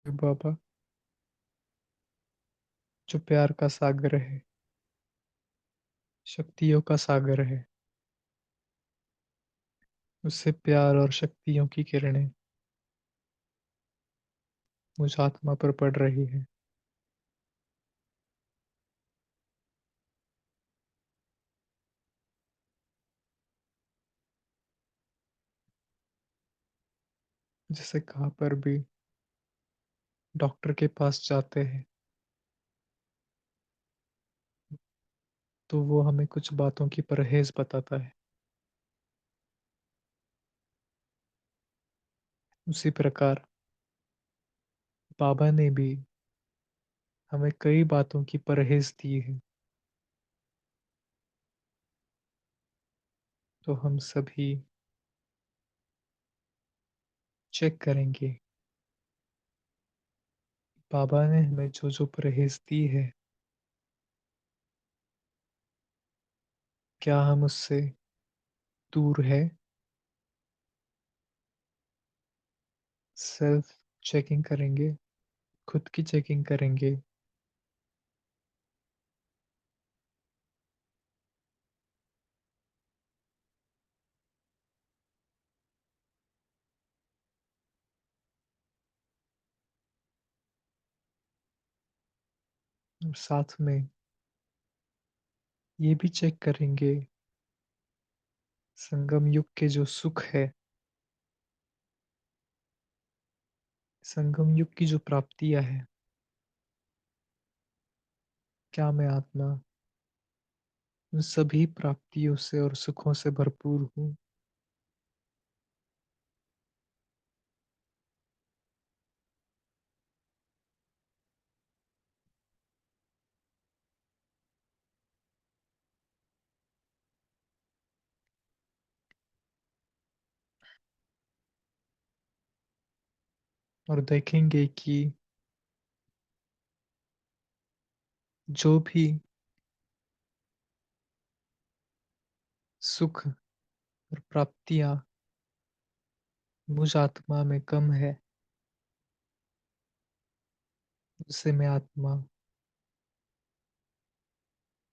बाबा जो प्यार का सागर है, शक्तियों का सागर है, उससे प्यार और शक्तियों की किरणें मुझ आत्मा पर पड़ रही है। जैसे कहाँ पर भी डॉक्टर के पास जाते हैं तो वो हमें कुछ बातों की परहेज बताता है। उसी प्रकार बाबा ने भी हमें कई बातों की परहेज दी है। तो हम सभी चेक करेंगे बाबा ने हमें जो जो परहेज दी है, क्या हम उससे दूर है। सेल्फ चेकिंग करेंगे, खुद की चेकिंग करेंगे। और साथ में ये भी चेक करेंगे संगम युग के जो सुख है, संगम युग की जो प्राप्तियां है, क्या मैं आत्मा उन सभी प्राप्तियों से और सुखों से भरपूर हूँ। और देखेंगे कि जो भी सुख और प्राप्तियां मुझ आत्मा में कम है, उससे मैं आत्मा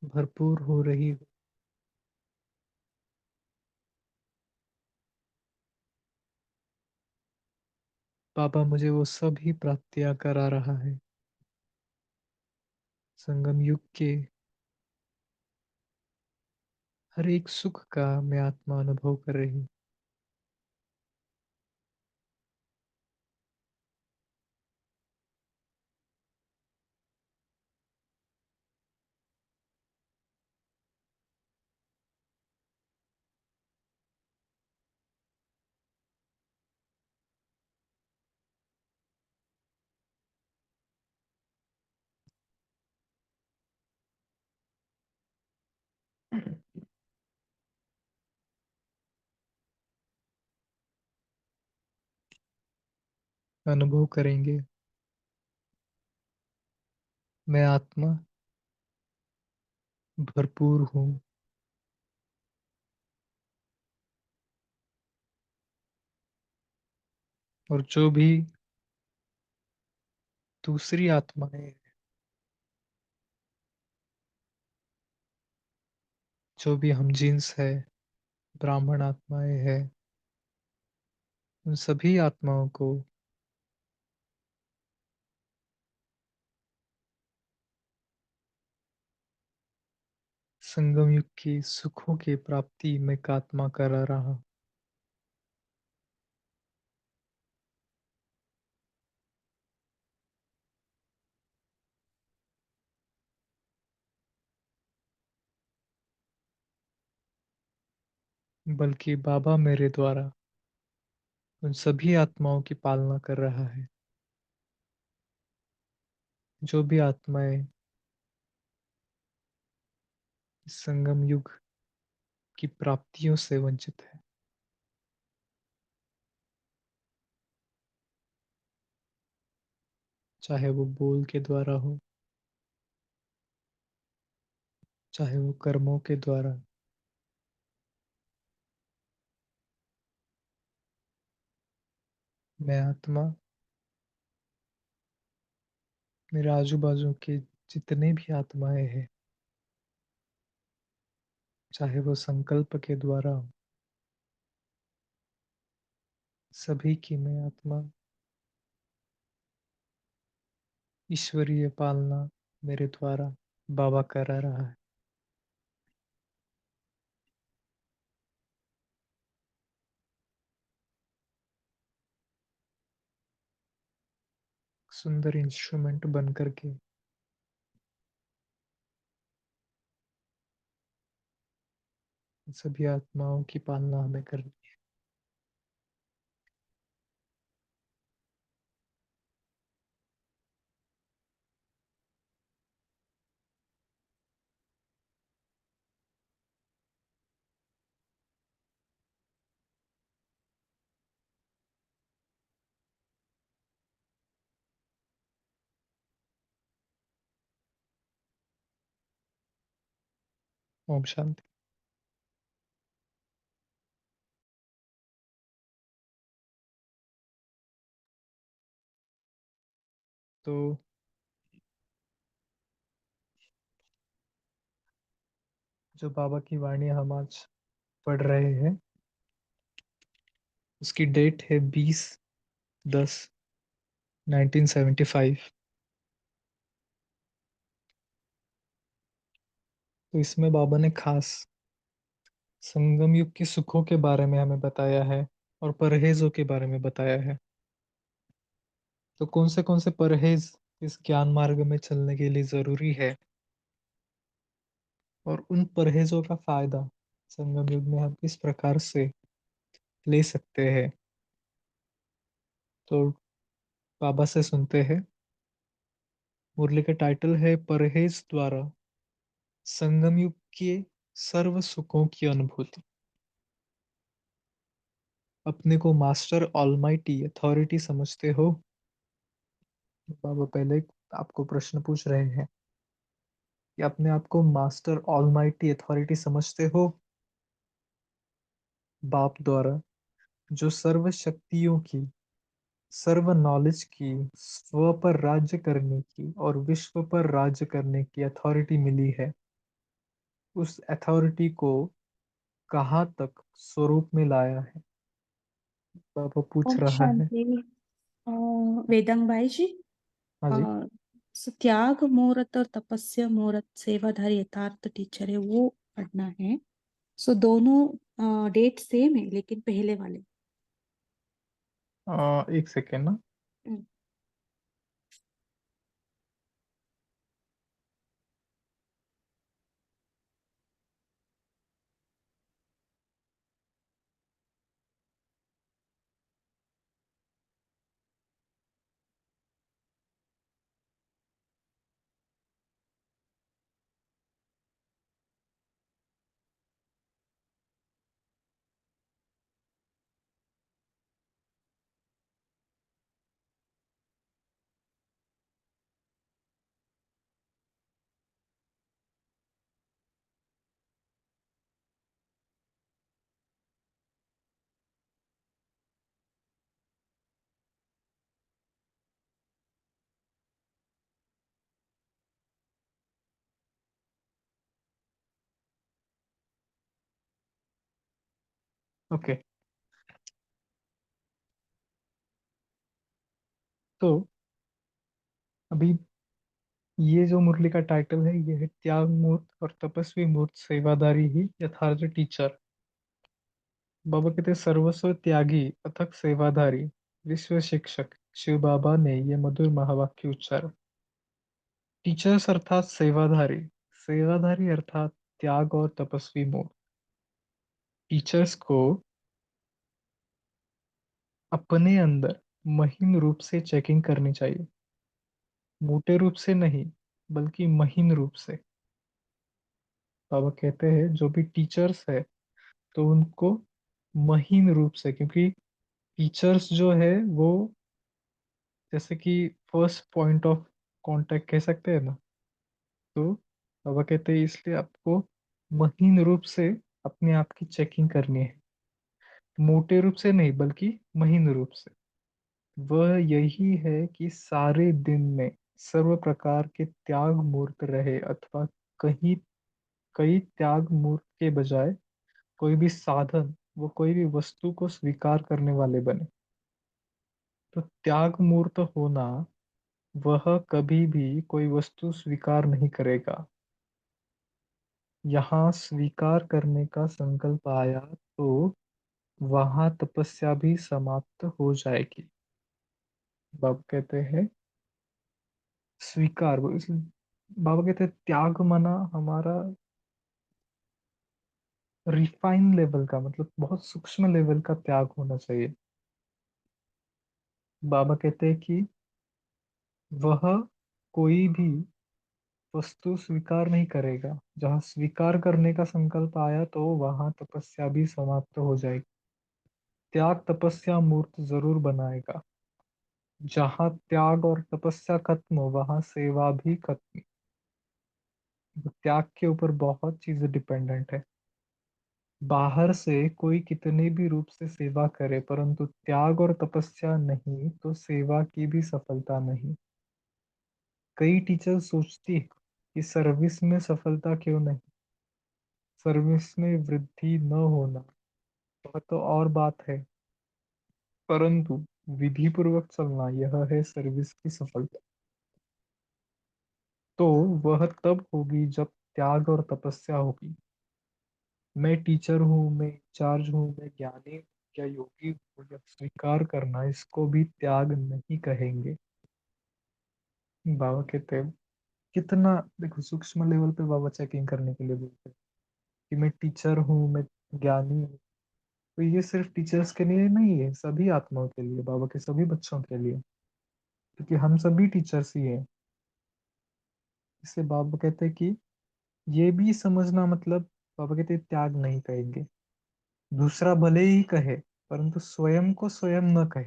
भरपूर हो रही हूँ। बाबा मुझे वो सभी प्राप्तियां करा रहा है। संगम युग के हर एक सुख का मैं आत्मा अनुभव कर रही हूँ। अनुभव करेंगे मैं आत्मा भरपूर हूँ। और जो भी दूसरी आत्माएं, जो भी हम जीन्स है, ब्राह्मण आत्माएं है, उन सभी आत्माओं को संगम युग की सुखों की प्राप्ति में कात्मा करा रहा। बल्कि बाबा मेरे द्वारा उन सभी आत्माओं की पालना कर रहा है, जो भी आत्माएं इस संगम युग की प्राप्तियों से वंचित है। चाहे वो बोल के द्वारा हो, चाहे वो कर्मों के द्वारा। मैं आत्मा मेरे आजू बाजू के जितने भी आत्माएं हैं, चाहे वो संकल्प के द्वारा हो, सभी की मैं आत्मा ईश्वरीय पालना मेरे द्वारा बाबा करा रहा है। सुंदर इंस्ट्रूमेंट बन करके सभी आत्माओं की पालना हमें करनी है। ओम शांति। तो जो बाबा की वाणी हम आज पढ़ रहे हैं, उसकी डेट है 20/10/1975। तो इसमें बाबा ने खास संगम युग के सुखों के बारे में हमें बताया है और परहेजों के बारे में बताया है। तो कौन से परहेज इस ज्ञान मार्ग में चलने के लिए जरूरी है, और उन परहेजों का फायदा संगम युग में हम किस प्रकार से ले सकते हैं। तो बाबा से सुनते हैं। मुरली का टाइटल है परहेज द्वारा संगम युग के सर्व सुखों की अनुभूति। अपने को मास्टर ऑलमाइटी अथॉरिटी समझते हो? बाबा पहले आपको प्रश्न पूछ रहे हैं कि अपने आप को मास्टर ऑलमाइटी अथॉरिटी समझते हो? बाप द्वारा जो सर्व शक्तियों की, सर्व नॉलेज की, स्व पर राज्य करने की और विश्व पर राज्य करने की अथॉरिटी मिली है, उस अथॉरिटी को कहाँ तक स्वरूप में लाया है? बाबा पूछ ओम रहा है। शांति। अ, वेदांग भाई जी। हाँ अ, जी। त्याग मुहूर्त और तपस्या मुहूर्त सेवाधारी यथार्थ टीचर है वो पढ़ना है। सो दोनों डेट सेम है लेकिन पहले वाले। एक सेकेंड ना। हम्म। ओके। तो अभी ये जो मुरली का टाइटल है, ये है त्याग मूर्त और तपस्वी मूर्त सेवादारी ही यथार्थ टीचर। बाबा कहते हैं, सर्वस्व त्यागी अथक सेवाधारी विश्व शिक्षक शिव बाबा ने ये मधुर महावाक्य उच्चारा। टीचर्स अर्थात सेवाधारी, सेवाधारी अर्थात त्याग और तपस्वी मूर्त। टीचर्स को अपने अंदर महीन रूप से चेकिंग करनी चाहिए। मोटे रूप से नहीं, बल्कि महीन रूप से। बाबा कहते हैं जो भी टीचर्स है, तो उनको महीन रूप से, क्योंकि टीचर्स जो है वो जैसे कि फर्स्ट पॉइंट ऑफ कांटेक्ट कह सकते हैं ना। तो बाबा कहते हैं इसलिए आपको महीन रूप से अपने आप की चेकिंग करनी है। मोटे रूप से नहीं, बल्कि महीन रूप से। वह यही है कि सारे दिन में, सर्व प्रकार के त्याग मूर्त रहे, अथवा कहीं कई त्याग मूर्त के बजाय कोई भी साधन वो कोई भी वस्तु को स्वीकार करने वाले बने। तो त्याग मूर्त होना, वह कभी भी कोई वस्तु स्वीकार नहीं करेगा। यहाँ स्वीकार करने का संकल्प आया तो वहां तपस्या भी समाप्त हो जाएगी। बाबा कहते हैं स्वीकार, बाबा कहते हैं त्याग माना हमारा रिफाइन लेवल का, मतलब बहुत सूक्ष्म लेवल का त्याग होना चाहिए। बाबा कहते हैं कि वह कोई भी वस्तु स्वीकार नहीं करेगा। जहाँ स्वीकार करने का संकल्प आया तो वहां तपस्या भी समाप्त हो जाएगी। त्याग तपस्या मूर्त जरूर बनाएगा। जहाँ त्याग और तपस्या खत्म हो वहां सेवा भी खत्म। त्याग के ऊपर बहुत चीजें डिपेंडेंट है। बाहर से कोई कितने भी रूप से सेवा करे, परंतु त्याग और तपस्या नहीं तो सेवा की भी सफलता नहीं। कई टीचर सोचती है कि सर्विस में सफलता क्यों नहीं, सर्विस में वृद्धि न होना वह तो और बात है, परंतु विधि पूर्वक चलना यह है सर्विस की सफलता। तो वह तब होगी जब त्याग और तपस्या होगी। मैं टीचर हूँ, मैं इंचार्ज हूँ, मैं ज्ञानी हूँ या योगी हूँ, या स्वीकार करना, इसको भी त्याग नहीं कहेंगे। बाबा कहते हैं कितना, देखो सूक्ष्म लेवल पे बाबा चेकिंग करने के लिए बोलते हैं कि मैं टीचर हूँ, मैं ज्ञानी हूँ। तो ये सिर्फ टीचर्स के लिए नहीं है, सभी आत्माओं के लिए, बाबा के सभी बच्चों के लिए, क्योंकि हम सभी टीचर्स ही हैं। इससे बाबा कहते हैं कि ये भी समझना, मतलब बाबा कहते हैं त्याग नहीं कहेंगे। दूसरा भले ही कहे, परंतु स्वयं को स्वयं न कहे,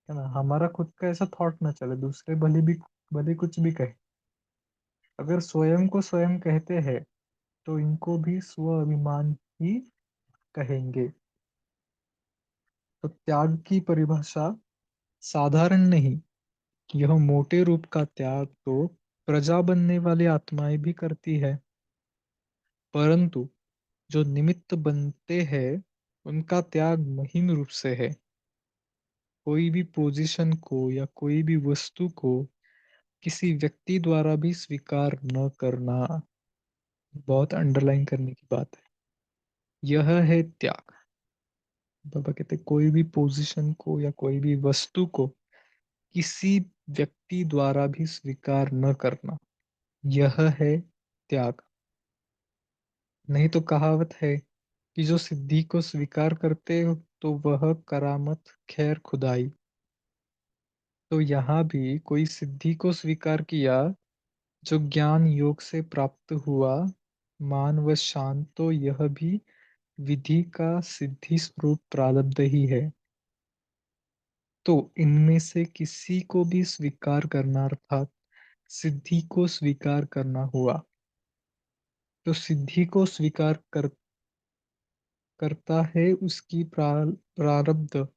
है ना। हमारा खुद का ऐसा थॉट ना चले, दूसरे भले कुछ भी कहे। अगर स्वयं को स्वयं कहते हैं तो इनको भी स्व अभिमान ही कहेंगे। तो त्याग की परिभाषा साधारण नहीं, यह मोटे रूप का त्याग तो प्रजा बनने वाली आत्माएं भी करती है, परंतु जो निमित्त बनते हैं उनका त्याग महीन रूप से है। कोई भी पोजीशन को या कोई भी वस्तु को किसी व्यक्ति द्वारा भी स्वीकार न करना, बहुत अंडरलाइन करने की बात है। यह है त्याग। बाबा कहते कोई भी पोजीशन को या कोई भी वस्तु को किसी व्यक्ति द्वारा भी स्वीकार न करना, यह है त्याग। नहीं तो कहावत है कि जो सिद्धि को स्वीकार करते हो तो वह करामत खैर खुदाई। तो यहाँ भी कोई सिद्धि को स्वीकार किया जो ज्ञान योग से प्राप्त हुआ, मान व शांत, तो यह भी विधि का सिद्धि स्वरूप प्रारब्ध ही है। तो इनमें से किसी को भी स्वीकार करना अर्थात सिद्धि को स्वीकार करना हुआ। तो सिद्धि को करता है उसकी प्रारब्ध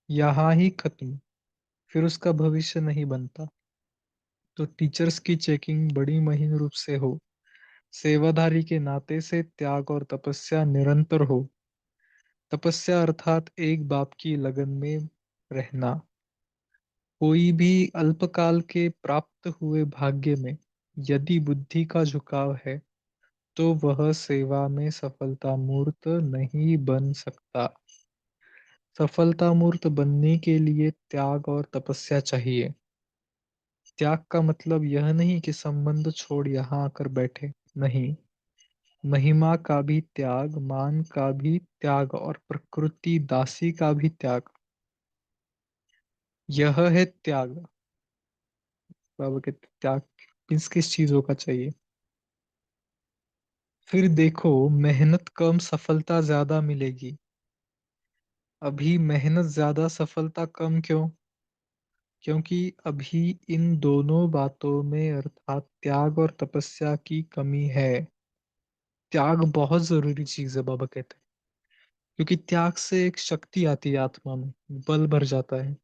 यहाँ ही खत्म, फिर उसका भविष्य नहीं बनता। तो टीचर्स की चेकिंग बड़ी महीन रूप से हो, सेवाधारी के नाते से त्याग और तपस्या निरंतर हो। तपस्या अर्थात एक बाप की लगन में रहना। कोई भी अल्पकाल के प्राप्त हुए भाग्य में यदि बुद्धि का झुकाव है तो वह सेवा में सफलता मूर्त नहीं बन सकता। सफलता मूर्त बनने के लिए त्याग और तपस्या चाहिए। त्याग का मतलब यह नहीं कि संबंध छोड़ यहाँ आकर बैठे, नहीं। महिमा का भी त्याग, मान का भी त्याग और प्रकृति दासी का भी त्याग, यह है त्याग। बाबा के त्याग किस किस चीजों का चाहिए। फिर देखो, मेहनत कम सफलता ज्यादा मिलेगी। अभी मेहनत ज्यादा सफलता कम क्यों? क्योंकि अभी इन दोनों बातों में अर्थात त्याग और तपस्या की कमी है। त्याग बहुत जरूरी चीज है, बाबा कहते हैं, क्योंकि त्याग से एक शक्ति आती है आत्मा में, बल भर जाता है।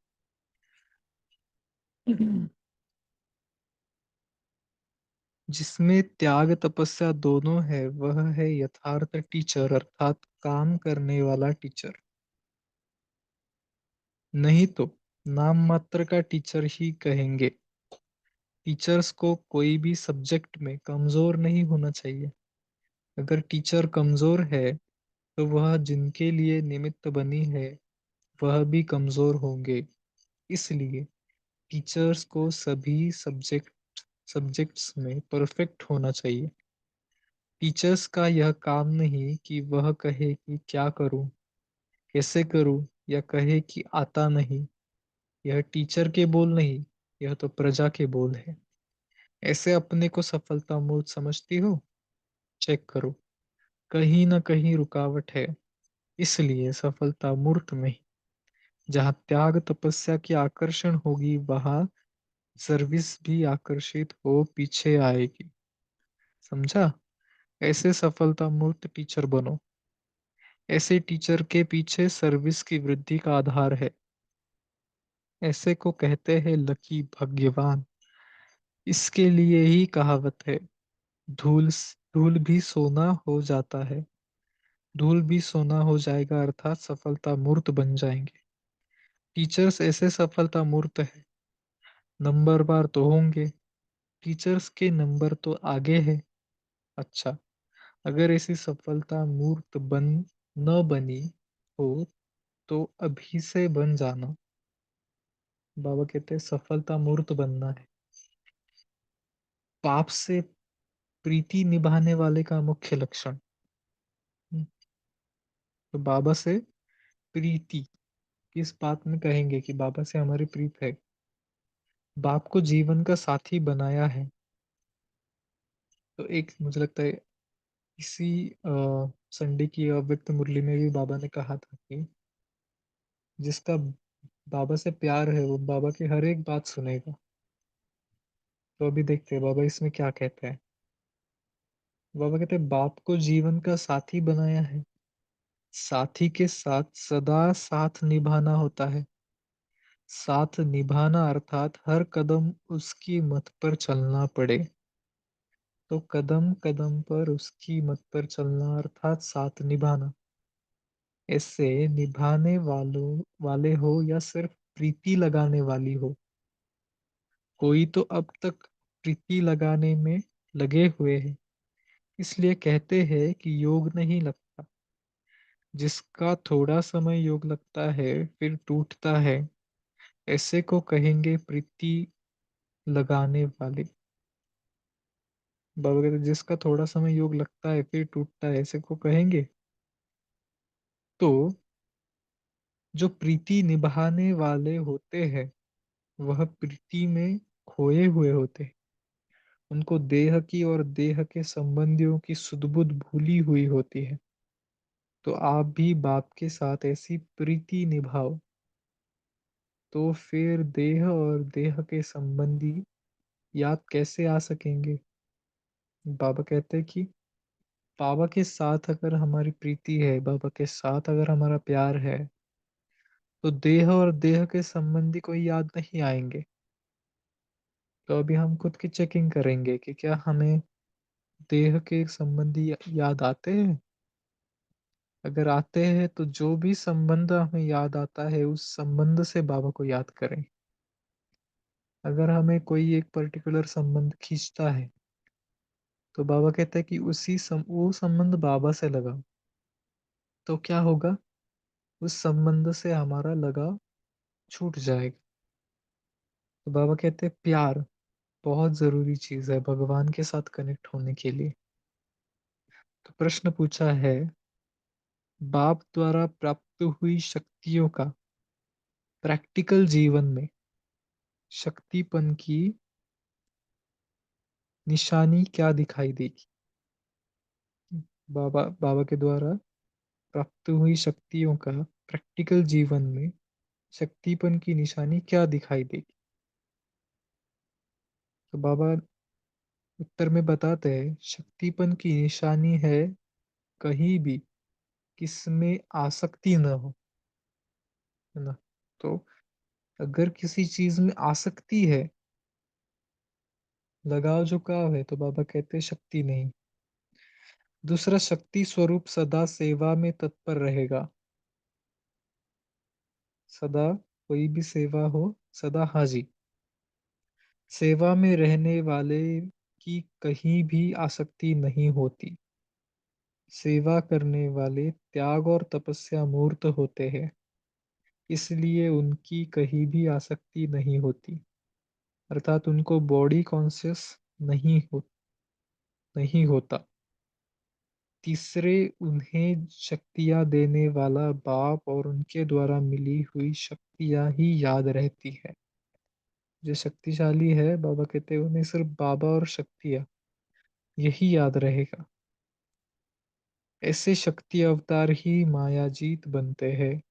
जिसमें त्याग तपस्या दोनों है वह है यथार्थ टीचर, अर्थात काम करने वाला टीचर। नहीं तो नाम मात्र का टीचर ही कहेंगे। टीचर्स को कोई भी सब्जेक्ट में कमजोर नहीं होना चाहिए। अगर टीचर कमजोर है तो वह जिनके लिए निमित्त बनी है वह भी कमजोर होंगे। इसलिए टीचर्स को सभी सब्जेक्ट्स में परफेक्ट होना चाहिए। टीचर्स का यह काम नहीं कि वह कहे कि क्या करूं, कैसे करूं, या कहे कि आता नहीं। यह टीचर के बोल नहीं, यह तो प्रजा के बोल है। ऐसे अपने को सफलता मूर्त समझती हो? चेक करो, कहीं ना कहीं रुकावट है। इसलिए सफलता मूर्त में ही जहाँ त्याग तपस्या की आकर्षण होगी वहां सर्विस भी आकर्षित हो पीछे आएगी। समझा? ऐसे सफलता मूर्त टीचर बनो। ऐसे टीचर के पीछे सर्विस की वृद्धि का आधार है। ऐसे को कहते हैं लकी, भाग्यवान। इसके लिए ही कहावत है, धूल धूल भी सोना हो जाता है। धूल भी सोना हो जाएगा, अर्थात सफलता मूर्त बन जाएंगे। टीचर्स ऐसे सफलता मूर्त है। नंबरदार तो होंगे, टीचर्स के नंबर तो आगे है। अच्छा, अगर ऐसी सफलता मूर्त बन न बनी हो तो अभी से बन जाना। बाबा कहते हैं सफलता मूर्त बनना है। पाप से प्रीति निभाने वाले का मुख्य लक्षण। तो बाबा से प्रीति किस बात में कहेंगे कि बाबा से हमारी प्रीत है? बाप को जीवन का साथी बनाया है। तो एक मुझे लगता है इसी संडे की अव्यक्त मुरली में भी बाबा ने कहा था कि जिसका बाबा से प्यार है वो बाबा की हर एक बात सुनेगा। तो अभी देखते हैं बाबा इसमें क्या कहते हैं। बाबा कहते हैं बाप को जीवन का साथी बनाया है। साथी के साथ सदा साथ निभाना होता है। साथ निभाना अर्थात हर कदम उसकी मत पर चलना पड़े। तो कदम कदम पर उसकी मत पर चलना अर्थात साथ निभाना। ऐसे निभाने वाले हो या सिर्फ प्रीति लगाने वाली हो, कोई तो अब तक प्रीति लगाने में लगे हुए हैं। इसलिए कहते हैं कि योग नहीं लगता। जिसका थोड़ा समय योग लगता है फिर टूटता है, ऐसे को कहेंगे प्रीति लगाने वाले। बाबा कहते जिसका थोड़ा समय योग लगता है फिर टूटता है, ऐसे को कहेंगे। तो जो प्रीति निभाने वाले होते हैं वह प्रीति में खोए हुए होते हैं। उनको देह की और देह के संबंधियों की सुध-बुध भूली हुई होती है। तो आप भी बाप के साथ ऐसी प्रीति निभाओ, तो फिर देह और देह के संबंधी याद कैसे आ सकेंगे? बाबा कहते हैं कि बाबा के साथ अगर हमारी प्रीति है, बाबा के साथ अगर हमारा प्यार है, तो देह और देह के संबंधी कोई याद नहीं आएंगे। तो अभी हम खुद की चेकिंग करेंगे कि क्या हमें देह के संबंधी याद आते हैं। अगर आते हैं तो जो भी संबंध हमें याद आता है उस संबंध से बाबा को याद करें। अगर हमें कोई एक पर्टिकुलर संबंध खींचता है तो बाबा कहते हैं कि वो संबंध बाबा से लगाओ। तो क्या होगा? उस संबंध से हमारा लगाव छूट जाएगा। तो बाबा कहते हैं प्यार बहुत जरूरी चीज है भगवान के साथ कनेक्ट होने के लिए। तो प्रश्न पूछा है, बाप द्वारा प्राप्त हुई शक्तियों का प्रैक्टिकल जीवन में शक्तिपन की निशानी क्या दिखाई देगी? बाबा बाबा के द्वारा प्राप्त हुई शक्तियों का प्रैक्टिकल जीवन में शक्तिपन की निशानी क्या दिखाई देगी? तो बाबा उत्तर में बताते हैं शक्तिपन की निशानी है कहीं भी किसमें आसक्ति न हो, है ना। तो अगर किसी चीज में आसक्ति है लगाव झुकाव है, तो बाबा कहते हैं शक्ति नहीं। दूसरा, शक्ति स्वरूप सदा सेवा में तत्पर रहेगा। सदा, कोई भी सेवा हो, सदा हाजिर। सेवा में रहने वाले की कहीं भी आसक्ति नहीं होती। सेवा करने वाले त्याग और तपस्या मूर्त होते हैं, इसलिए उनकी कहीं भी आसक्ति नहीं होती। अर्थात उनको बॉडी कॉन्शियस नहीं नहीं होता। तीसरे, उन्हें शक्तियां देने वाला बाप और उनके द्वारा मिली हुई शक्तियां ही याद रहती है। जो शक्तिशाली है, बाबा कहते हैं उन्हें सिर्फ बाबा और शक्तियां यही याद रहेगा। ऐसे शक्ति अवतार ही मायाजीत बनते हैं।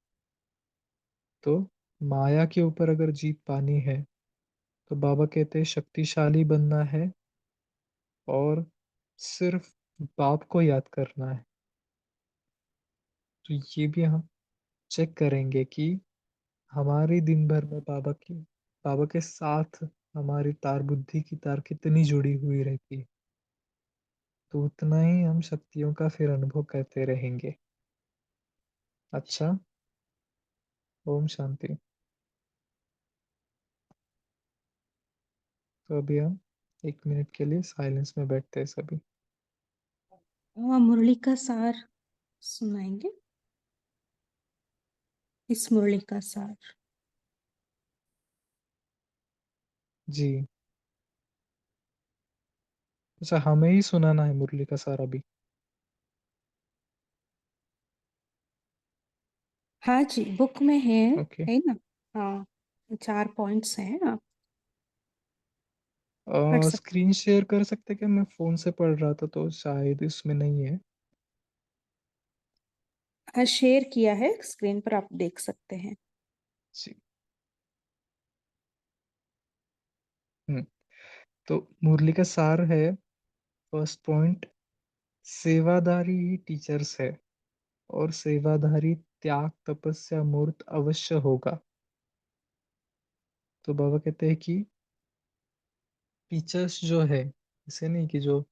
तो माया के ऊपर अगर जीत पानी है, तो बाबा कहते हैं शक्तिशाली बनना है और सिर्फ बाप को याद करना है। तो ये भी हम चेक करेंगे कि हमारी दिन भर में बाबा के साथ हमारी तार, बुद्धि की तार कितनी जुड़ी हुई रहती है, तो उतना ही हम शक्तियों का फिर अनुभव करते रहेंगे। अच्छा। ओम शांति। तो अभी हम 1 मिनट के लिए साइलेंस में बैठते हैं सभी। मुरली का सार सुनाएंगे। इस मुरली का सार। जी। अच्छा, हमें ही सुनाना है मुरली का सारा भी? हाँ जी, बुक में ओके। है ना। हाँ, 4 पॉइंट्स हैं, आप पढ़ सकते स्क्रीन शेयर कर सकते क्या? मैं फोन से पढ़ रहा था तो शायद इसमें नहीं है। हैं। शेयर किया है स्क्रीन पर, आप देख सकते हैं। जी। हम्म। तो मुरली का सार है, फर्स्ट पॉइंट, सेवादारी ही टीचर्स है और सेवाधारी त्याग तपस्या मूर्त अवश्य होगा। तो बाबा कहते हैं कि टीचर्स जो है, ऐसे नहीं कि जो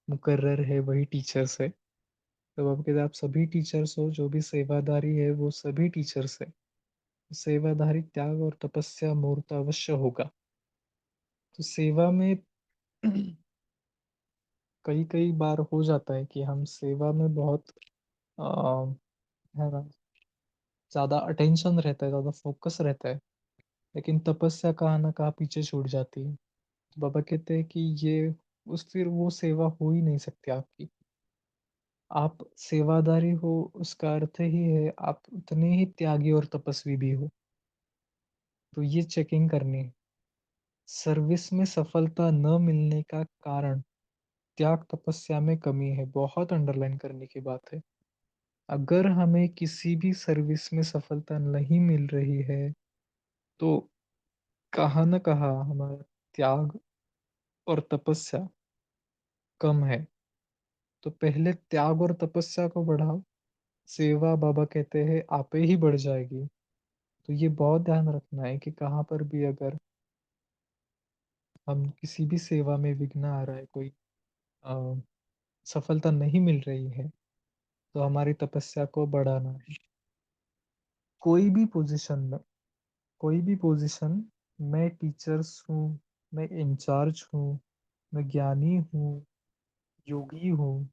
मुकर्रर है वही टीचर्स है। तो बाबा कहते हैं आप सभी टीचर्स हो, जो भी सेवादारी है वो सभी टीचर्स है। सेवाधारी त्याग और तपस्या मूर्त अवश्य होगा। तो सेवा में कई कई बार हो जाता है कि हम सेवा में बहुत है ना, ज्यादा अटेंशन रहता है, ज्यादा फोकस रहता है, लेकिन तपस्या कहाँ ना कहाँ पीछे छूट जाती है। तो बाबा कहते हैं कि ये उस फिर वो सेवा हो ही नहीं सकती आपकी। आप सेवादारी हो, उसका अर्थ ही है आप उतने ही त्यागी और तपस्वी भी हो। तो ये चेकिंग करनी है। सर्विस में सफलता न मिलने का कारण त्याग तपस्या में कमी है, बहुत अंडरलाइन करने की बात है। अगर हमें किसी भी सर्विस में सफलता नहीं मिल रही है, तो कहाँ न कहाँ हमारा त्याग और तपस्या कम है। तो पहले त्याग और तपस्या को बढ़ाओ, सेवा बाबा कहते हैं आपे ही बढ़ जाएगी। तो ये बहुत ध्यान रखना है कि कहाँ पर भी अगर हम किसी भी सेवा में विघ्न आ रहा है, कोई अ, सफलता नहीं मिल रही है, तो हमारी तपस्या को बढ़ाना है। कोई भी पोजीशन में, कोई भी पोजीशन, मैं टीचर्स हूँ, मैं इंचार्ज हूँ, मैं ज्ञानी हूँ, योगी हूँ,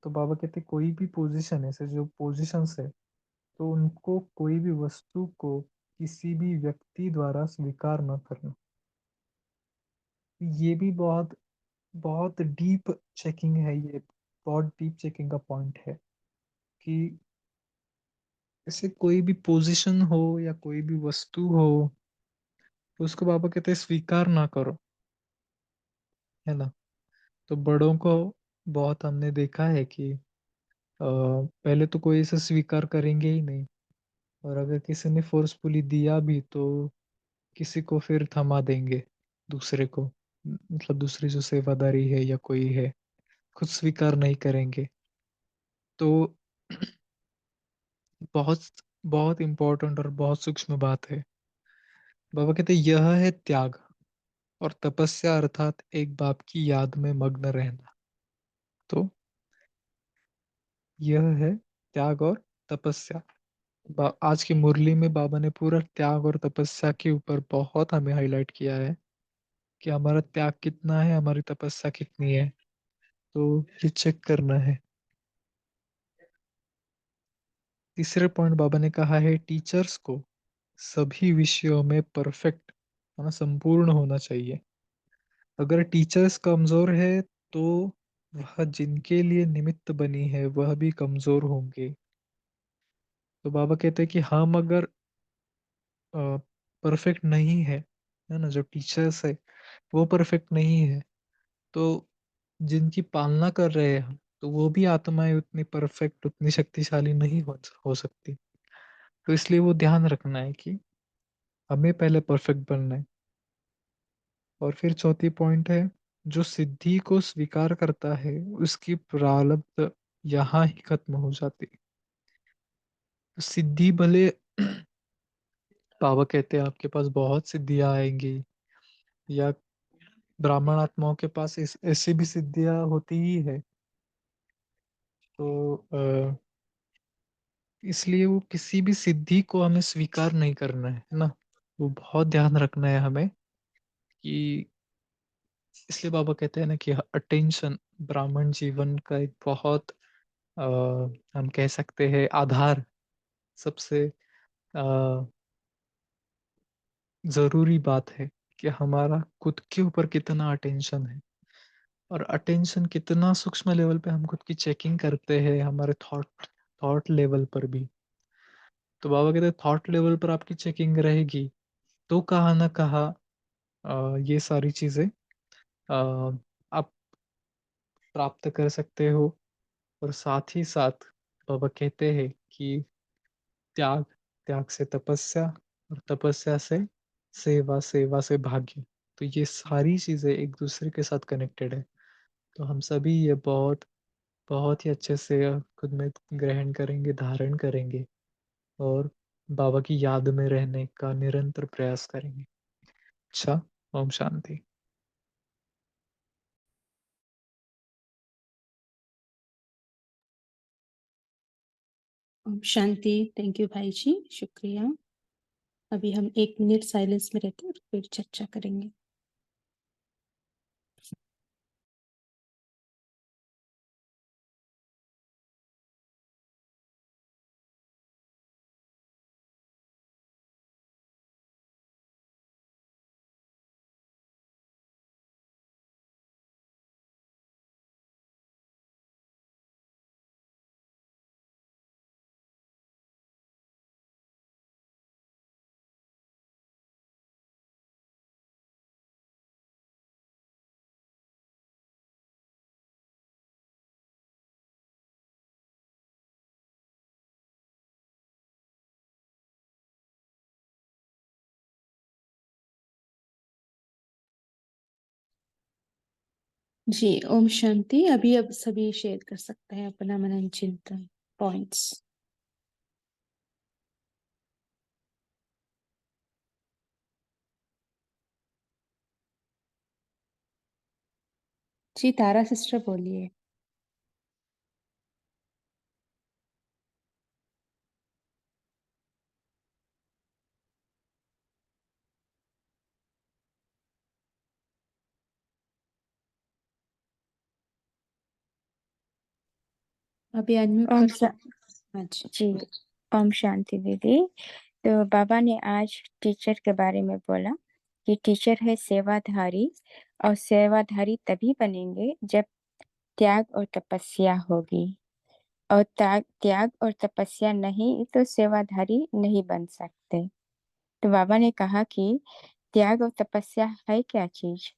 तो बाबा कहते कोई भी पोजीशन ऐसे जो पोजीशंस है, तो उनको कोई भी वस्तु को किसी भी व्यक्ति द्वारा स्वीकार न करना। ये भी बहुत बहुत डीप चेकिंग है ये, बहुत डीप चेकिंग का पॉइंट है कि ऐसे कोई भी पोजीशन हो या कोई भी वस्तु हो, तो उसको बाबा कहते हैं स्वीकार ना करो, है ना। तो बड़ों को बहुत हमने देखा है कि पहले तो कोई इसे स्वीकार करेंगे ही नहीं, और अगर किसी ने फोर्सफुली दिया भी तो किसी को फिर थमा देंगे, दूसरे को, मतलब दूसरी जो सेवादारी है या कोई है, खुद स्वीकार नहीं करेंगे। तो बहुत बहुत इंपॉर्टेंट और बहुत सूक्ष्म बात है। बाबा कहते हैं यह है त्याग। और तपस्या अर्थात एक बाप की याद में मग्न रहना। तो यह है त्याग और तपस्या। आज की मुरली में बाबा ने पूरा त्याग और तपस्या के ऊपर बहुत हमें हाईलाइट किया है कि हमारा त्याग कितना है, हमारी तपस्या कितनी है। तो ये चेक करना है। तीसरे पॉइंट बाबा ने कहा है टीचर्स को सभी विषयों में परफेक्ट, है ना, संपूर्ण होना चाहिए। अगर टीचर्स कमजोर है तो वह जिनके लिए निमित्त बनी है वह भी कमजोर होंगे। तो बाबा कहते हैं कि हम अगर परफेक्ट नहीं है ना, जो टीचर्स है वो परफेक्ट नहीं है, तो जिनकी पालना कर रहे हैं हम, तो वो भी आत्माएं उतनी परफेक्ट, उतनी शक्तिशाली नहीं हो सकती। तो इसलिए वो ध्यान रखना है कि हमें पहले परफेक्ट बनना है। और फिर चौथी पॉइंट है, जो सिद्धि को स्वीकार करता है उसकी प्रारब्ध यहाँ ही खत्म हो जाती है। तो सिद्धि भले बाबा कहते हैं आपके पास बहुत सिद्धियां आएंगी, या ब्राह्मण आत्माओं के पास ऐसी भी सिद्धियां होती ही है। तो इसलिए वो किसी भी सिद्धि को हमें स्वीकार नहीं करना है ना। वो बहुत ध्यान रखना है हमें कि, इसलिए बाबा कहते हैं ना कि अटेंशन ब्राह्मण जीवन का एक बहुत अ, हम कह सकते हैं आधार, सबसे जरूरी बात है कि हमारा खुद के ऊपर कितना अटेंशन है, और अटेंशन कितना सूक्ष्म लेवल पे हम खुद की चेकिंग करते हैं, हमारे थॉट थॉट लेवल पर भी। तो बाबा कहते हैं थॉट लेवल पर आपकी चेकिंग रहेगी तो कहाँ ना कहाँ ये सारी चीजें आप प्राप्त कर सकते हो। और साथ ही साथ बाबा कहते हैं कि त्याग, त्याग से तपस्या, और तपस्या से सेवा, सेवा से भाग्य। तो ये सारी चीजें एक दूसरे के साथ कनेक्टेड है। तो हम सभी ये बहुत बहुत ही अच्छे से खुद में ग्रहण करेंगे, धारण करेंगे, और बाबा की याद में रहने का निरंतर प्रयास करेंगे। अच्छा, ओम शांति। ओम शांति। थैंक यू भाई जी, शुक्रिया। अभी हम 1 मिनट साइलेंस में रहते हैं और फिर चर्चा करेंगे। जी ओम शांति। अभी अब सभी शेयर कर सकते हैं अपना मनन चिंतन पॉइंट्स। जी तारा सिस्टर बोलिए। अभी अनम्यूट ओम कर शा- सकते हैं। हाँ जी। जी, ओम शांति दीदी। तो बाबा ने आज टीचर के बारे में बोला कि टीचर है सेवाधारी, और सेवाधारी तभी बनेंगे जब त्याग और तपस्या होगी, और त्याग त्याग और तपस्या नहीं तो सेवाधारी नहीं बन सकते। तो बाबा ने कहा कि त्याग और तपस्या है क्या चीज।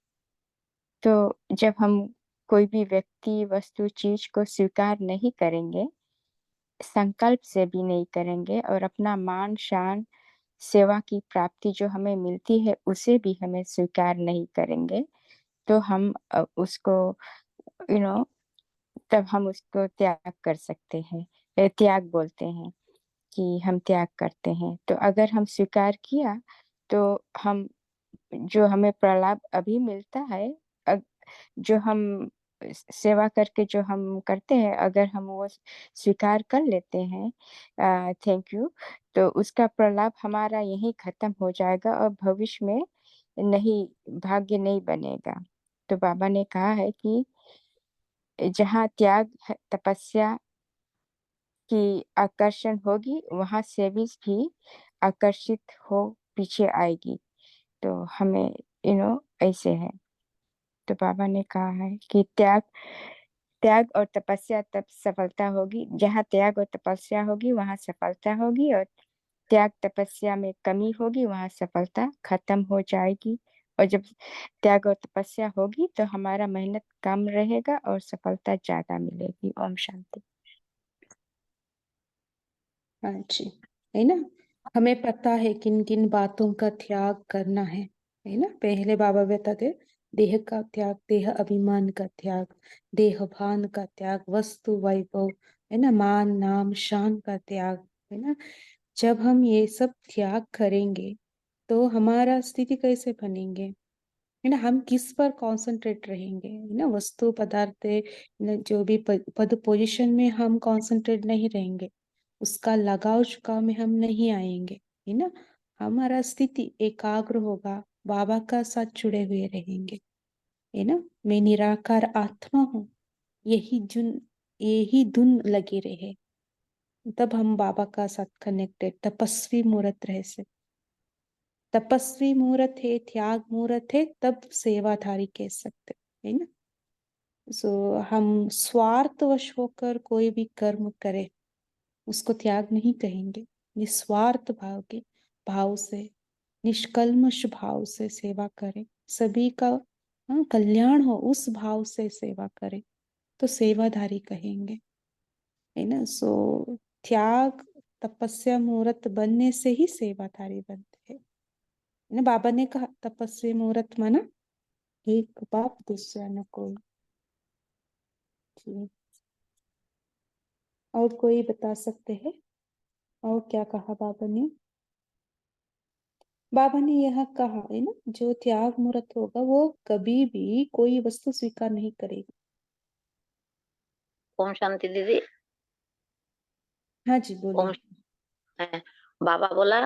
तो जब हम कोई भी व्यक्ति, वस्तु, चीज को स्वीकार नहीं करेंगे, संकल्प से भी नहीं करेंगे, और अपना मान शान, सेवा की प्राप्ति जो हमें मिलती है उसे भी हमें स्वीकार नहीं करेंगे, तो हम उसको यू नो तब हम उसको त्याग कर सकते हैं। त्याग बोलते हैं कि हम त्याग करते हैं। तो अगर हम स्वीकार किया तो हम जो हमें प्रलाभ अभी मिलता है, जो हम सेवा करके जो हम करते हैं, अगर हम वो स्वीकार कर लेते हैं, थैंक यू, तो उसका प्रलाभ हमारा यहीं खत्म हो जाएगा और भविष्य में नहीं, भाग्य नहीं बनेगा। तो बाबा ने कहा है कि जहाँ त्याग तपस्या की आकर्षण होगी, वहां सेविस भी आकर्षित हो पीछे आएगी। तो हमें ऐसे है। तो बाबा ने कहा है कि त्याग त्याग और तपस्या तब सफलता होगी, जहाँ त्याग और तपस्या होगी वहां सफलता होगी, और त्याग तपस्या में कमी होगी वहां सफलता खत्म हो जाएगी। और जब त्याग और तपस्या होगी तो हमारा मेहनत कम रहेगा और सफलता ज्यादा मिलेगी। ओम शांति। हाँ जी, है ना। हमें पता है किन किन बातों का त्याग करना है ना। पहले बाबा बताते, देह का त्याग, देह अभिमान का त्याग, देह भान का त्याग, वस्तु वैभव, है ना, मान नाम शान का त्याग, है ना। जब हम ये सब त्याग करेंगे तो हमारा स्थिति कैसे बनेंगे, है ना। हम किस पर कंसंट्रेट रहेंगे, है ना। वस्तु पदार्थ, जो भी पद पोजीशन में हम कंसंट्रेट नहीं रहेंगे, उसका लगाव झुकाव में हम नहीं आएंगे, है ना। हमारा स्थिति एकाग्र होगा, बाबा का साथ जुड़े हुए रहेंगे, है ना। मैं निराकार आत्मा हूँ, यही धुन लगी रहे, तब हम बाबा का साथ कनेक्टेड तपस्वी मुहूर्त रह से। तपस्वी मुहूर्त है, त्याग मुहूर्त है, तब सेवाधारी कह सकते, है ना। सो हम स्वार्थवश होकर कोई भी कर्म करें, उसको त्याग नहीं कहेंगे। निस्वार्थ भाव से, निष्कल्मश भाव से सेवा करें, सभी का कल्याण हो उस भाव से सेवा करें, तो सेवाधारी कहेंगे, है ना। सो त्याग तपस्या मुहूर्त बनने से ही सेवाधारी बनते हैं, है ना। बाबा ने कहा तपस्वी मुहूर्त माना एक बाप दूसरा न कोई। जी, और कोई बता सकते हैं और क्या कहा बाबा ने। बाबा ने यह कहा, है ना, जो त्याग मुहूर्त होगा वो कभी भी कोई वस्तु स्वीकार नहीं करेगा। ओम शांति दीदी। हाँ जी, ओम। बोलिए। বাবা বলা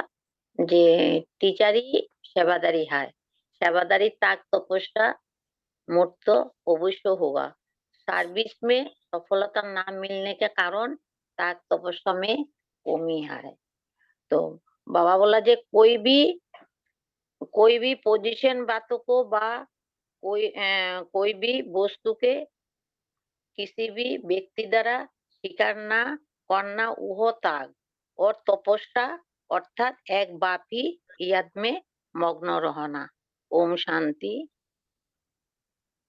যে টিচারই সেবাদারি হয়, सेवादारी त्याग तपस्या मूर्त अवश्य होगा। सर्विस में सफलता ना मिलने के कारण त्याग तपस्या में कमी है। तो बाबा बोला जे कोई भी पोजीशन बातों को बा कोई भी वस्तु के किसी भी व्यक्ति द्वारा स्वीकार ना करना वह त्याग और तपस्या अर्थात एक बाप ही याद में मग्न रहना। ओम शांति।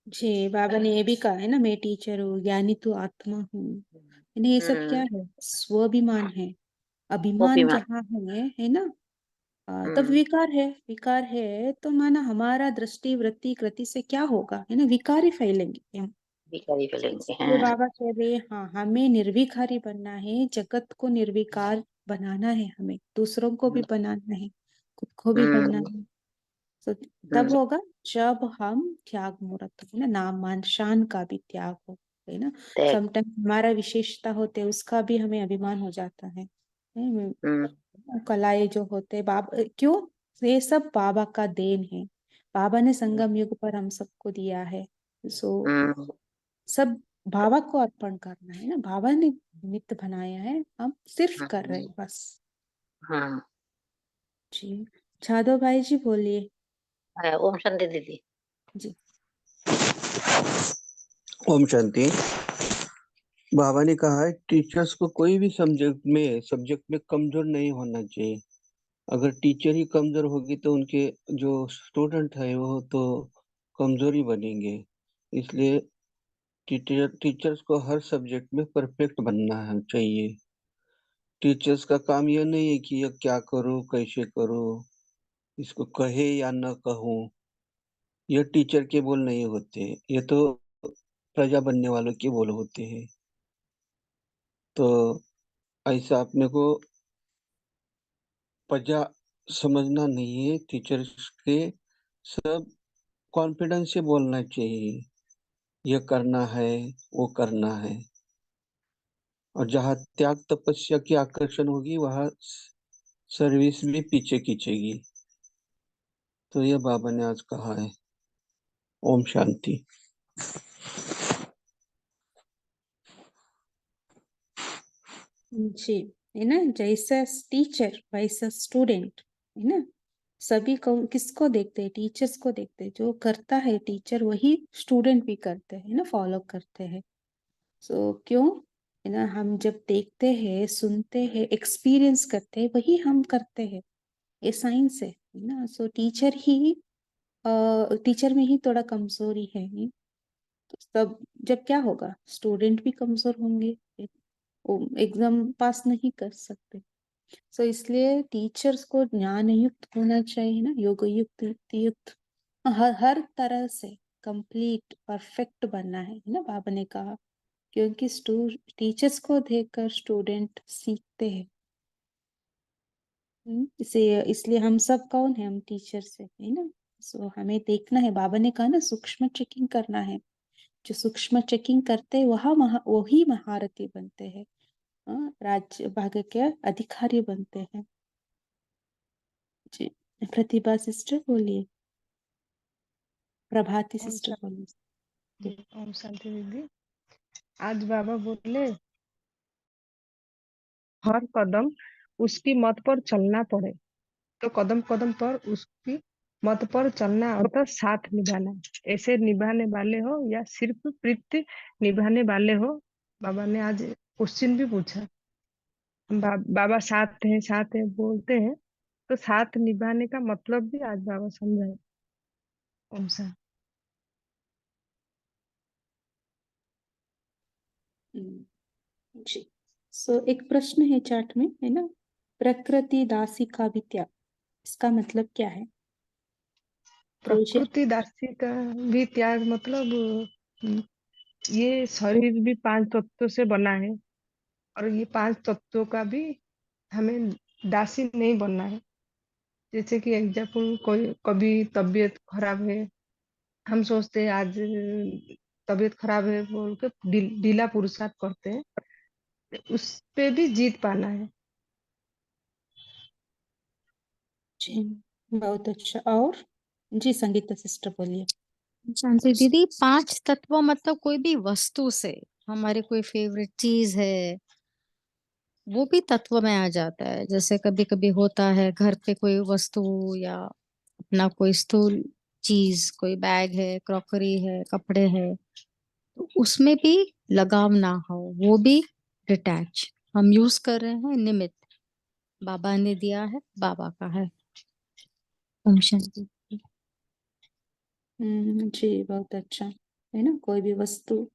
जी, बाबा ने ये भी कहा है ना, मैं टीचर हूँ, ज्ञानी तो आत्मा हूँ, है ना। ये सब क्या हम्म। है, स्वाभिमान है। अभिमान अभिमान। जहाँ है ना, तब हम्म। विकार है। विकार है तो माना हमारा दृष्टि वृत्ति कृति से क्या होगा, है ना, विकार ही फैलेंगे हम। भिखारी तो फैलेंगे इसलिए हैं। बाबा कह रहे हैं, हाँ, हमें निर्विकारी बनना है, जगत को निर्विकार बनाना है, हमें दूसरों को भी बनाना है, खुद को भी बनना हम्म। है। तो तब हम्म। होगा जब हम त्याग मुहूर्त, है ना, नाम मान शान का भी त्याग हो, है ना। देख। समटाइम हमारा विशेषता होते उसका भी हमें अभिमान हो जाता है। हम्म। कलाएं जो होते क्यों, ये सब बाबा का देन है। बाबा ने संगम युग पर हम सबको दिया है। सो हम्म। सब बाबा को अर्पण करना है ना, बाबा ने निमित्त बनाया है, हम सिर्फ कर रहे हैं बस। हाँ। जी, जादव भाई जी बोलिए। ओम शांति दीदी। जी, ओम शांति। बाबा ने कहा है टीचर्स को कोई भी सब्जेक्ट में कमजोर नहीं होना चाहिए। अगर टीचर ही कमजोर होगी तो उनके जो स्टूडेंट है वो तो कमजोर ही बनेंगे। इसलिए टीचर्स को हर सब्जेक्ट में परफेक्ट बनना है चाहिए। टीचर्स का काम यह नहीं है कि ये क्या करो कैसे करो, इसको कहे या न कहूँ, यह टीचर के बोल नहीं होते, ये तो प्रजा बनने वालों के बोल होते हैं। तो ऐसा अपने को प्रजा समझना नहीं है, टीचर्स के सब कॉन्फिडेंस से बोलना चाहिए, ये करना है, वो करना है। और जहाँ त्याग तपस्या की आकर्षण होगी वहाँ सर्विस भी पीछे खींचेगी। तो ये बाबा ने आज कहा है। ओम शांति। जी, है ना, जैसा टीचर वैसा स्टूडेंट, है ना। सभी को किसको देखते हैं? टीचर्स को देखते हैं। जो करता है टीचर वही स्टूडेंट भी करते हैं ना, फॉलो करते हैं। सो क्यों, है ना, हम जब देखते हैं, सुनते हैं, एक्सपीरियंस करते हैं, वही हम करते हैं। ये साइंस है ना। सो टीचर में ही थोड़ा कमजोरी है, नहीं? तो तब जब क्या होगा, स्टूडेंट भी कमजोर होंगे, एग्जाम पास नहीं कर सकते। सो इसलिए टीचर्स को ज्ञान युक्त होना चाहिए ना, योग युक्त, युक्ति युक्त, हर तरह से कंप्लीट परफेक्ट बनना है ना, बाबा ने कहा। क्योंकि टीचर्स को देखकर स्टूडेंट सीखते हैं। इसे इसलिए हम सब कौन है? हम टीचर्स है ना। सो हमें देखना है, बाबा ने कहा ना, सूक्ष्म चेकिंग करना है। जो सूक्ष्म चेकिंग करते हैं वही महारथी बनते हैं, राज्य भाग के अधिकारी बनते हैं। जी, प्रतिभा सिस्टर बोलिए, प्रभाती ओम सिस्टर बोलिए। शांति। ओम शांति दीदी। आज बाबा बोले हर कदम उसकी मत पर चलना पड़े तो कदम कदम पर उसकी मत पर चलना अर्थात साथ निभाना। ऐसे निभाने वाले हो या सिर्फ प्रीति निभाने वाले हो। बाबा ने आज क्वेश्चन भी पूछा। हम बाबा साथ हैं बोलते हैं, तो साथ निभाने का मतलब भी आज बाबा समझाए। ओम शांति। जी, सो एक प्रश्न है चार्ट में, है ना, प्रकृति दासी का भी त्याग, इसका मतलब क्या है? प्रकृति दासी का भी त्याग मतलब ये शरीर भी 5 तत्वों से बना है और ये 5 तत्वों का भी हमें दासी नहीं बनना है। जैसे कि एग्जाम्पल, कोई कभी तबीयत खराब है, हम सोचते हैं आज तबीयत खराब है बोल के ढीला पुरुषार्थ करते हैं, उस पे भी जीत पाना है। जी, बहुत अच्छा। और जी, संगीता सिस्टर बोलिए। शांति दीदी, 5 तत्व मतलब कोई भी वस्तु से हमारे कोई फेवरेट चीज है वो भी तत्व में आ जाता है। जैसे कभी कभी होता है घर पे कोई वस्तु या अपना कोई स्थूल चीज, कोई बैग है, क्रॉकरी है, कपड़े है, तो उसमें भी लगाव ना हो, वो भी डिटैच। हम यूज कर रहे हैं निमित्त, बाबा ने दिया है, बाबा का है। ओम शांति। जी, बहुत अच्छा, है ना। कोई भी वस्तु,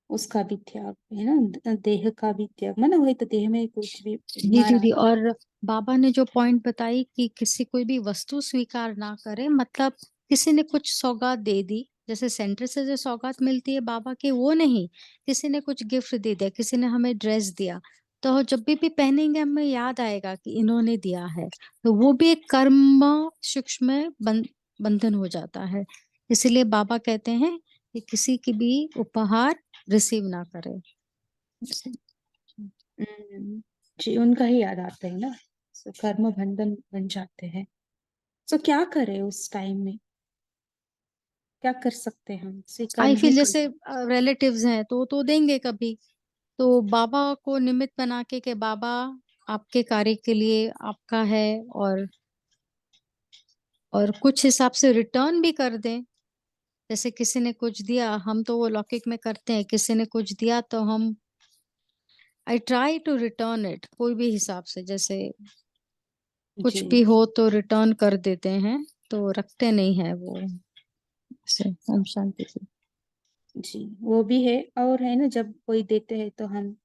उसका भी त्याग, है ना, देह का भी त्याग, माना वही तो, देह में कुछ भी जी हमारा। दीदी, और बाबा ने जो पॉइंट बताई कि किसी कोई भी वस्तु स्वीकार ना करे, मतलब किसी ने कुछ सौगात दे दी, जैसे सेंटर से जो सौगात मिलती है बाबा की, वो नहीं, किसी ने कुछ गिफ्ट दे दिया, किसी ने हमें ड्रेस दिया, तो जब भी पहनेंगे हमें याद आएगा कि इन्होंने दिया है, तो वो भी एक कर्म सूक्ष्म बंधन हो जाता है। इसलिए बाबा कहते हैं कि किसी की भी उपहार रिसीव ना करे। हम्म, जी, उनका ही याद आता है ना। सो कर्म बंधन बन जाते हैं। सो क्या करें उस टाइम में? क्या कर सकते हैं हम? स्वीकार आई नहीं फील कर। जैसे रिलेटिव्स हैं तो देंगे कभी, तो बाबा को निमित्त बना के बाबा आपके कार्य के लिए आपका है, और कुछ हिसाब से रिटर्न भी कर दें। जैसे किसी ने कुछ दिया, हम तो वो लौकिक में करते हैं, किसी ने कुछ दिया तो हम I try to return it, कोई भी हिसाब से, जैसे कुछ जी, भी हो तो रिटर्न कर देते हैं, तो रखते नहीं है वो से। ओम शांति से। जी, वो भी है। और है ना, जब कोई देते हैं तो हम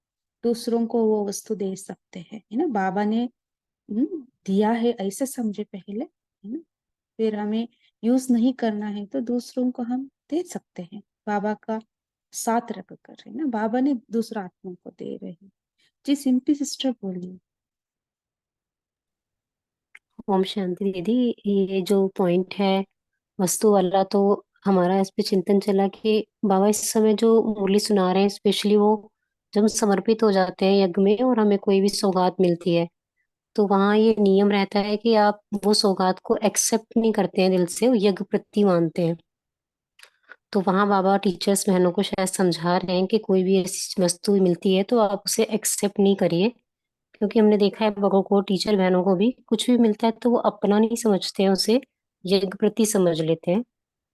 दूसरों को वो वस्तु दे सकते हैं, है ना। बाबा ने दिया है ऐसे समझे पहले, है ना। फिर हमें यूज नहीं करना है तो दूसरों को हम दे सकते हैं, बाबा का साथ रख कर, है ना। बाबा ने दूसरा आत्मा को दे रहे हैं। जी, सिंपली सिस्टर बोलिए। ओम शांति दीदी, ये जो पॉइंट है वस्तु वाला तो हमारा इस पे चिंतन चला कि बाबा इस समय जो मुरली सुना रहे हैं, स्पेशली वो जब हम समर्पित हो जाते हैं यज्ञ में और हमें कोई भी सौगात मिलती है, तो वहाँ ये नियम रहता है कि आप वो सौगात को एक्सेप्ट नहीं करते हैं दिल से, वो यज्ञ प्रति मानते हैं। तो वहाँ बाबा टीचर्स बहनों को शायद समझा रहे हैं कि कोई भी ऐसी वस्तु मिलती है तो आप उसे एक्सेप्ट नहीं करिए, क्योंकि हमने देखा है बड़ों को, टीचर बहनों को भी कुछ भी मिलता है तो वो अपना नहीं समझते हैं, उसे यज्ञ प्रति समझ लेते हैं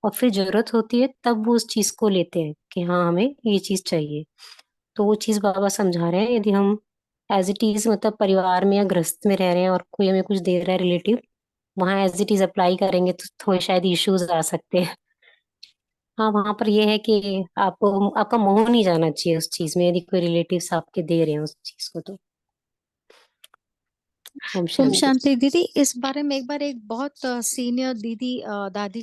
और फिर जरूरत होती है तब वो उस चीज को लेते हैं कि हाँ हमें ये चीज चाहिए। तो वो चीज बाबा समझा रहे हैं, यदि हम एज इट इज मतलब परिवार में या गृहस्थ में रह रहे हैं और कोई हमें कुछ दे रहा है रिलेटिव, वहां एज इट इज अप्लाई करेंगे तो थोड़े शायद इश्यूज आ सकते हैं। हाँ वहां पर ये है कि आपको आपका मोह नहीं जाना चाहिए उस चीज में, यदि कोई रिलेटिव्स आपके दे रहे हैं उस चीज को तो। ओम ओम शांति। शांति दीदी, इस बारे में एक बार एक बहुत सीनियर दीदी दादी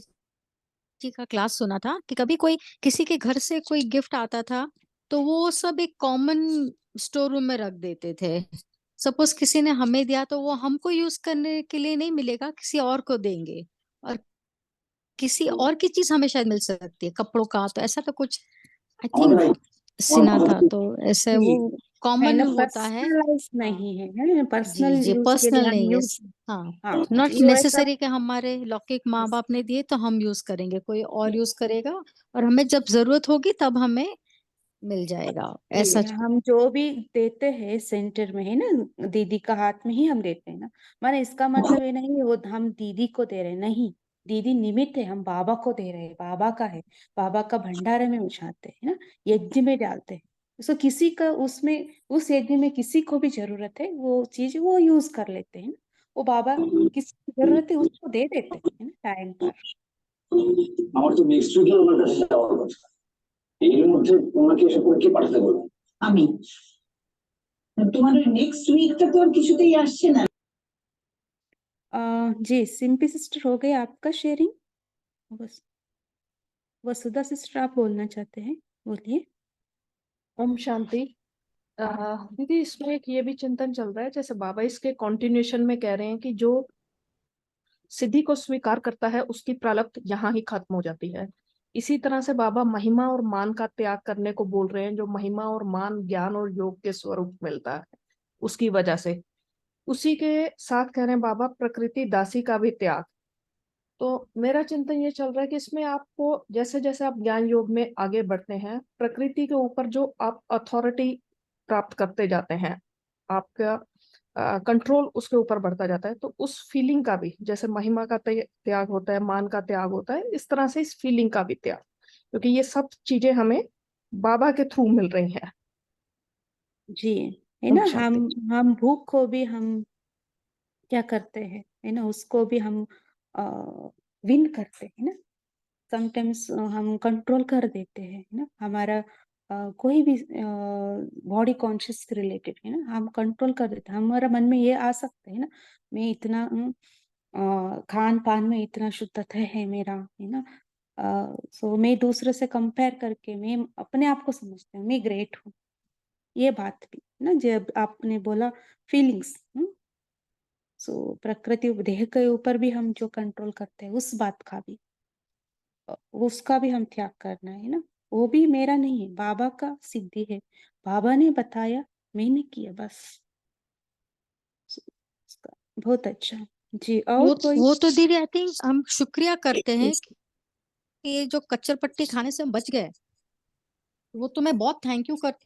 जी का क्लास सुना था कि कभी कोई किसी के घर से कोई गिफ्ट आता था तो वो सब एक कॉमन स्टोर रूम में रख देते थे। सपोज किसी ने हमें दिया तो वो हमको यूज करने के लिए नहीं मिलेगा, किसी और को देंगे, और किसी और की चीज हमें शायद मिल सकती है, कपड़ों का, तो ऐसा तो कुछ आई थिंक सुना था। तो ऐसे जी, वो है कॉमन ना, होता है। पर्सनलाइज हाँ नहीं है, जी पर्सनल जी, यूज के लिए पर्सनल हम नहीं है। यूज। हाँ, हाँ नॉट जी, वैसा। नेसेसरी कि हमारे लौकिक माँ बाप ने दिए तो हम यूज करेंगे, कोई और यूज करेगा और हमें जब जरूरत होगी तब हमें मिल जाएगा, ऐसा। जी, हम जो भी देते हैं सेंटर में, है ना, दीदी का हाथ में ही हम देते हैं ना। माने इसका मतलब ये नहीं है वो हम दीदी को दे रहे हैं, नहीं। दीदी निमित्त है, हम बाबा को दे रहे हैं, बाबा का है। बाबा का भंडारे में उठाते हैं ना, यज्ञ में डालते हैं। सो किसी का उसमें, उस यज्ञ में किसी को भी जरूरत है वो चीज, वो यूज कर लेते हैं ना। वो बाबा किसी को जरूरत है उसको दे देते हैं ना टाइम पर। আমার তো নেক্সট উইকে ওনার কাছে যাওয়ার কথা। এর মধ্যে ওনাকে এসে করে কে পাঠাতে বলবো? আমি। তোমার ওই নেক্সট উইকটা তো আর কিছুতেই আসছে না। जी, सिंपी सिस्टर, हो गई आपका शेयरिंग? बस, वसुधा सिस्टर आप बोलना चाहते हैं, बोलिए। ओम शांति। दीदी, इसमें एक ये भी चिंतन चल रहा है, जैसे बाबा इसके कॉन्टिन्यूशन में कह रहे हैं कि जो सिद्धि को स्वीकार करता है उसकी प्रारब्ध यहाँ ही खत्म हो जाती है। इसी तरह से बाबा महिमा और मान का त्याग करने को बोल रहे हैं, जो महिमा और मान ज्ञान और योग के स्वरूप मिलता है उसकी वजह से। उसी के साथ कह रहे हैं बाबा प्रकृति दासी का भी त्याग। तो मेरा चिंतन ये चल रहा है कि इसमें आपको जैसे जैसे आप ज्ञान योग में आगे बढ़ते हैं, प्रकृति के ऊपर जो आप अथॉरिटी प्राप्त करते जाते हैं, आपका कंट्रोल उसके ऊपर बढ़ता जाता है। तो उस फीलिंग का भी, जैसे महिमा का त्याग होता है, मान का त्याग होता है, इस तरह से इस फीलिंग का भी त्याग, क्योंकि ये सब चीजें हमें बाबा के थ्रू मिल रही हैं। जी, है ओम ना, शांति। हम भूख को भी हम क्या करते हैं, है ना, उसको भी हम विन करते हैं ना। समटाइम्स हम कंट्रोल कर देते हैं, है ना, हमारा कोई भी बॉडी कॉन्शियस से रिलेटेड, है ना, हम कंट्रोल कर देते हैं। हमारा मन में ये आ सकता है ना, मैं इतना खान पान में इतना शुद्धता है मेरा, है ना। सो मैं दूसरे से कंपेयर करके मैं अपने आप को समझती हूँ मैं ग्रेट हूँ। ये बात भी ना, जब आपने बोला फीलिंग्स, सो प्रकृति देह के ऊपर भी हम जो कंट्रोल करते हैं उस बात का भी, उसका भी हम त्याग करना है ना। वो भी मेरा नहीं है, बाबा का सिद्धि है। बाबा ने बताया, मैंने किया, बस। बहुत अच्छा। जी, और कोई? वो तो दीदी आई थिंक हम शुक्रिया करते हैं कि ये जो कच्चर पट्टी खाने से हम बच गए। वो तो मैं बहुत थैंक यू करती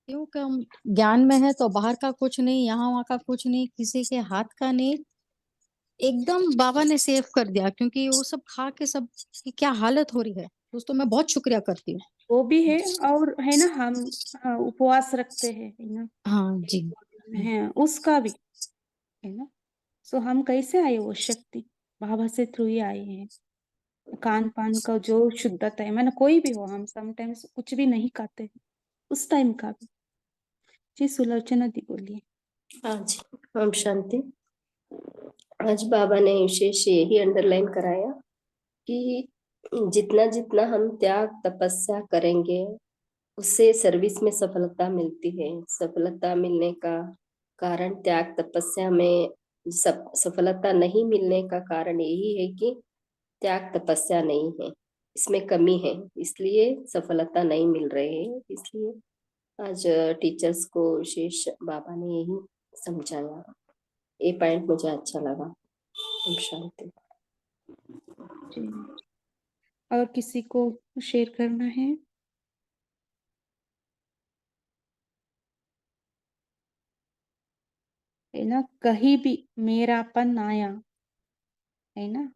हूँ कि हम ज्ञान में है तो बाहर का कुछ नहीं, यहाँ वहाँ का कुछ नहीं, किसी के हाथ का नहीं, एकदम बाबा ने सेव कर दिया, क्योंकि वो सब खा के सब की क्या हालत हो रही है। तो मैं बहुत शुक्रिया करती हूँ। वो भी है, और है ना, हम उपवास रखते हैं, है ना, हाँ जी। है उसका भी, है ना। सो हम कैसे आए वो शक्ति? बाबा से थ्रू ही आए हैं। खान पान का जो शुद्धता है, मैंने कोई भी हो, हम समटाइम्स कुछ भी नहीं खाते हैं, उस टाइम का भी। जी, सुलोचना दी, बोलिए। हाँ जी, ओम शांति। आज बाबा ने विशेष यही अंडरलाइन कराया कि जितना जितना हम त्याग तपस्या करेंगे उससे सर्विस में सफलता मिलती है। सफलता मिलने का कारण त्याग तपस्या में सफलता नहीं मिलने का कारण यही है कि त्याग तपस्या नहीं है, इसमें कमी है, इसलिए सफलता नहीं मिल रही है। इसलिए आज टीचर्स को शेष बाबा ने यही समझाया। ये पॉइंट मुझे अच्छा लगा। ओम शांति। जी, और किसी को शेयर करना है? है ना, कहीं भी मेरापन आया, है ना,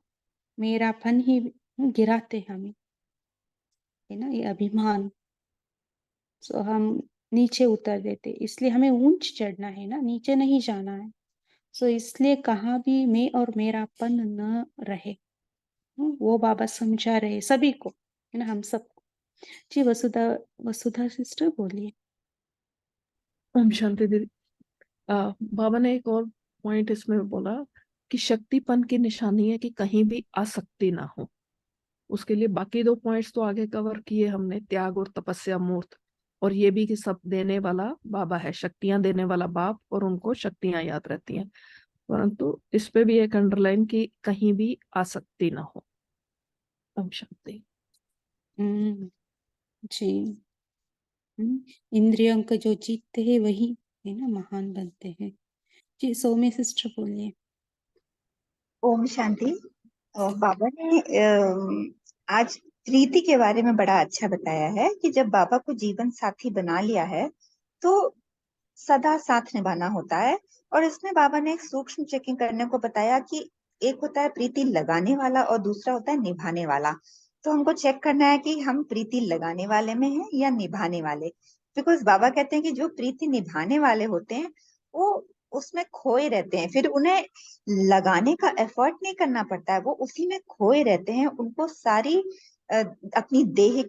मेरापन ही गिराते हमें, है ना, ये अभिमान, सो हम नीचे उतर देते, इसलिए हमें ऊंच चढ़ना है ना, नीचे नहीं जाना है। सो इसलिए कहाँ भी मैं और मेरापन न रहे। वो बाबा समझा रहे सभी को, है ना, हम सबको। जी, वसुधा, वसुधा सिस्टर बोलिए। ओम शांति दीदी। बाबा ने एक और पॉइंट इसमें बोला कि शक्तिपन की निशानी है कि कहीं भी आसक्ति ना हो। उसके लिए बाकी 2 पॉइंट्स तो आगे कवर किए हमने, त्याग और तपस्या मूर्त, और ये भी कि सब देने वाला बाबा है, शक्तियां देने वाला बाप, और उनको शक्तियां याद रहती हैं। परंतु इस पे भी एक अंडरलाइन कि कहीं भी आसक्ति ना हो। ओम शांति। जी, इंद्रियों का जो जीतते हैं वही, है ना, महान बनते हैं। जी, सौम्य सिस्टर बोलिए। ओम शांति। बाबा ने आज प्रीति के बारे में बड़ा अच्छा बताया है कि जब बाबा को जीवन साथी बना लिया है तो सदा साथ निभाना होता है। और इसमें बाबा ने एक सूक्ष्म चेकिंग करने को बताया कि एक होता है प्रीति लगाने वाला और दूसरा होता है निभाने वाला। तो हमको चेक करना है कि हम प्रीति लगाने वाले में हैं या निभाने वाले। बिकॉज बाबा कहते हैं कि जो प्रीति निभाने वाले होते हैं वो उसमें खोए रहते हैं, फिर उन्हें लगाने का एफर्ट नहीं करना पड़ता है, वो उसी में खोए रहते हैं। उनको सारी अपनी देह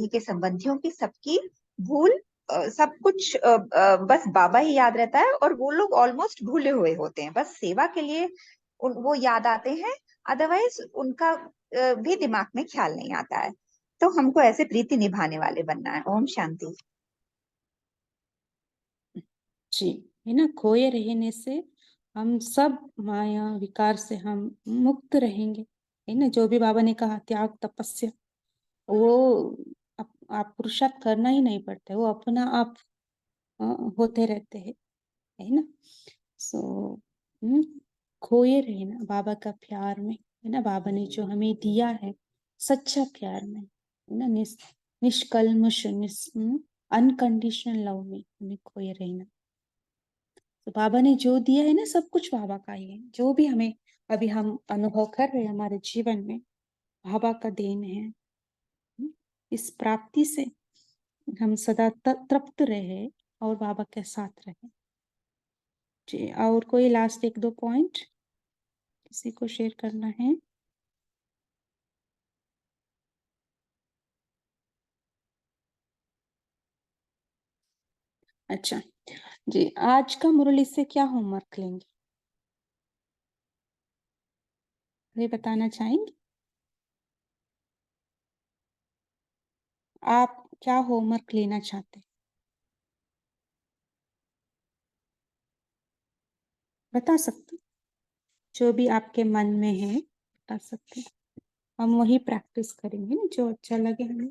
के संबंधियों की सबकी भूल, सब कुछ बस बाबा ही याद रहता है। और वो लोग ऑलमोस्ट भूले हुए होते हैं, बस सेवा के लिए वो याद आते हैं। अदरवाइज उनका भी दिमाग में ख्याल नहीं आता है। तो हमको ऐसे प्रीति निभाने वाले बनना है। ओम शांति। जी, है ना, खोए रहने से हम सब माया विकार से हम मुक्त रहेंगे, है ना। जो भी बाबा ने कहा त्याग तपस्या, वो आप पुरुषार्थ करना ही नहीं पड़ता है, वो अपना आप होते रहते हैं, है ना। सो खोए रहना बाबा का प्यार में, है ना, बाबा ने जो हमें दिया है सच्चा प्यार में, है ना, निष्कल्मश अनकंडीशनल लव में हमें खोए रहना। तो बाबा ने जो दिया है ना, सब कुछ बाबा का ही है। जो भी हमें अभी हम अनुभव कर रहे हैं हमारे जीवन में, बाबा का देन है। इस प्राप्ति से हम सदा तृप्त रहे और बाबा के साथ रहे। जी, और कोई लास्ट 1-2 पॉइंट किसी को शेयर करना है? अच्छा जी, आज का मुरली से क्या होमवर्क लेंगे, ये बताना चाहेंगे? आप क्या होमवर्क लेना चाहते हैं, बता सकते? जो भी आपके मन में है बता सकते हैं। हम वही प्रैक्टिस करेंगे ना, जो अच्छा लगे हमें।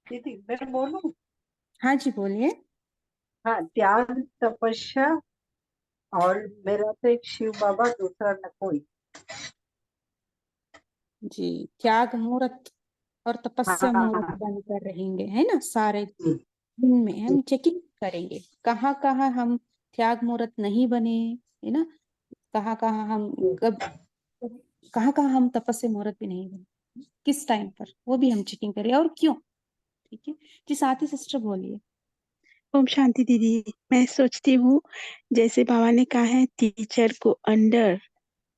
दीदी मैं बोलूं? हाँ जी, बोलिए। हाँ, त्याग तपस्या और मेरा तो एक शिव बाबा, दूसरा न कोई। जी, त्याग मुहूर्त और तपस्या मुहूर्त हाँ बनकर रहेंगे, है ना। सारे दिन में हम चेकिंग करेंगे कहाँ कहाँ हम त्याग मुहूर्त नहीं बने, है ना, कहाँ कहाँ हम कहाँ कहाँ हम तपस्या मुहूर्त भी नहीं बने, किस टाइम पर, वो भी हम चेकिंग करें और क्यों। ठीक है जी, साथ ही सिस्टर बोलिए। ओम शांति दीदी। मैं सोचती हूँ जैसे बाबा ने कहा है टीचर को अंडर